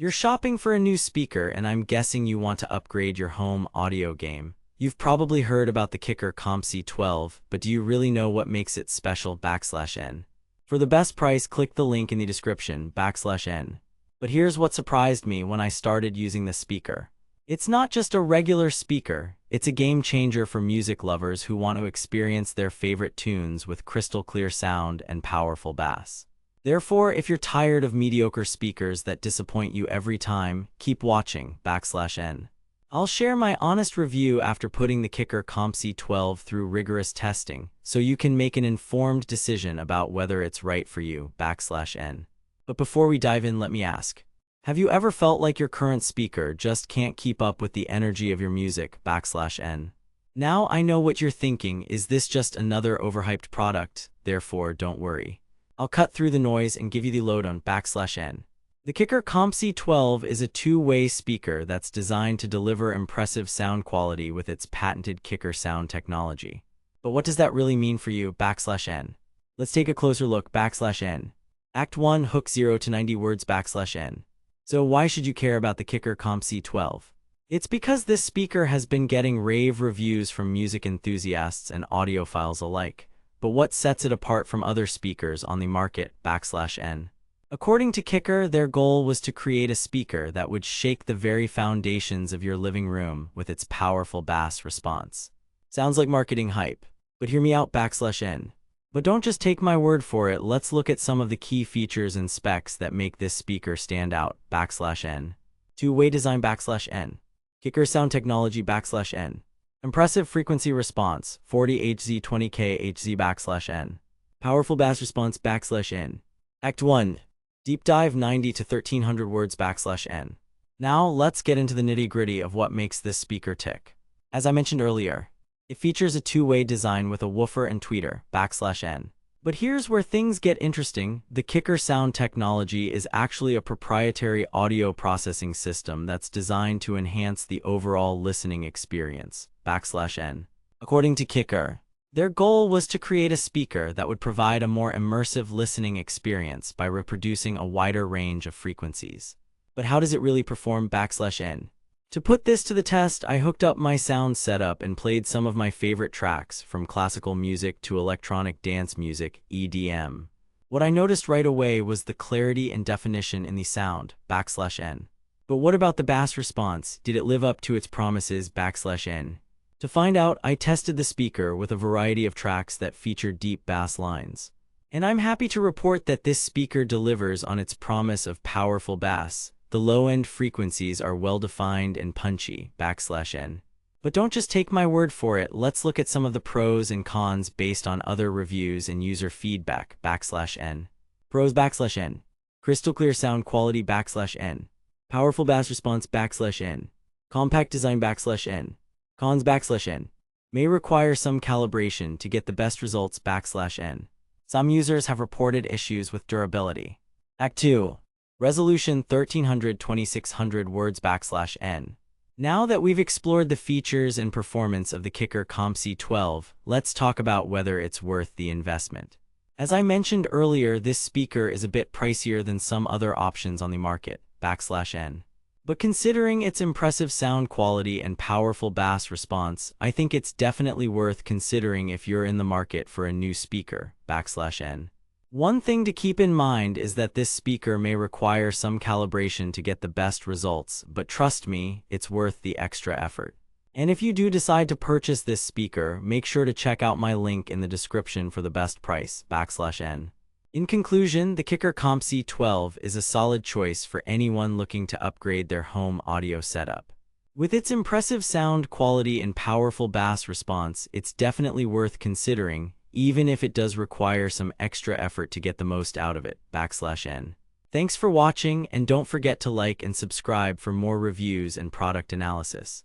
You're shopping for a new speaker, and I'm guessing you want to upgrade your home audio game. You've probably heard about the Kicker CompC 12, but do you really know what makes it special?N. For the best price, click the link in the description,N. But here's what surprised me when I started using the speaker. It's not just a regular speaker, it's a game changer for music lovers who want to experience their favorite tunes with crystal clear sound and powerful bass. Therefore, if you're tired of mediocre speakers that disappoint you every time, keep watching,N. I'll share my honest review after putting the Kicker CompC 12 through rigorous testing, so you can make an informed decision about whether it's right for you,N. But before we dive in, let me ask, have you ever felt like your current speaker just can't keep up with the energy of your music?N. Now I know what you're thinking, is this just another overhyped product? Therefore, don't worry. I'll cut through the noise and give you the lowdown,N. The Kicker CompC 12 is a two-way speaker that's designed to deliver impressive sound quality with its patented Kicker sound technology. But what does that really mean for you?N. Let's take a closer look,N. Act 1, Hook 0 to 90 words,N. So why should you care about the Kicker CompC 12? It's because this speaker has been getting rave reviews from music enthusiasts and audiophiles alike. But what sets it apart from other speakers on the market?N. According to Kicker, their goal was to create a speaker that would shake the very foundations of your living room with its powerful bass response. Sounds like marketing hype, but hear me out,N. But don't just take my word for it, let's look at some of the key features and specs that make this speaker stand out,N. Two-way design,N. Kicker sound technology,N. Impressive frequency response, 40 Hz 20 kHz,N. Powerful bass response,N. Act 1. Deep dive 90 to 1300 words,N. Now let's get into the nitty-gritty of what makes this speaker tick. As I mentioned earlier, it features a two-way design with a woofer and tweeter,N. But here's where things get interesting. The Kicker sound technology is actually a proprietary audio processing system that's designed to enhance the overall listening experience,N. According to Kicker, their goal was to create a speaker that would provide a more immersive listening experience by reproducing a wider range of frequencies. But how does it really perform?N? To put this to the test, I hooked up my sound setup and played some of my favorite tracks, from classical music to electronic dance music, EDM. What I noticed right away was the clarity and definition in the sound,N. But what about the bass response? Did it live up to its promises?N. To find out, I tested the speaker with a variety of tracks that feature deep bass lines. And I'm happy to report that this speaker delivers on its promise of powerful bass. The low-end frequencies are well-defined and punchy,N. But don't just take my word for it, let's look at some of the pros and cons based on other reviews and user feedback,N. Pros,N. Crystal clear sound quality,N. Powerful bass response,N. Compact design,N. Cons,N. May require some calibration to get the best results,N. Some users have reported issues with durability. Act 2. Resolution 1300-2600 words,N. Now that we've explored the features and performance of the Kicker CompC 12, let's talk about whether it's worth the investment. As I mentioned earlier, this speaker is a bit pricier than some other options on the market,N. But considering its impressive sound quality and powerful bass response, I think it's definitely worth considering if you're in the market for a new speaker,N. One thing to keep in mind is that this speaker may require some calibration to get the best results, but trust me, it's worth the extra effort. And if you do decide to purchase this speaker, make sure to check out my link in the description for the best price,N. In conclusion, the Kicker CompC 12 is a solid choice for anyone looking to upgrade their home audio setup. With its impressive sound quality and powerful bass response, it's definitely worth considering, even if it does require some extra effort to get the most out of it,N. Thanks for watching, and don't forget to like and subscribe for more reviews and product analysis.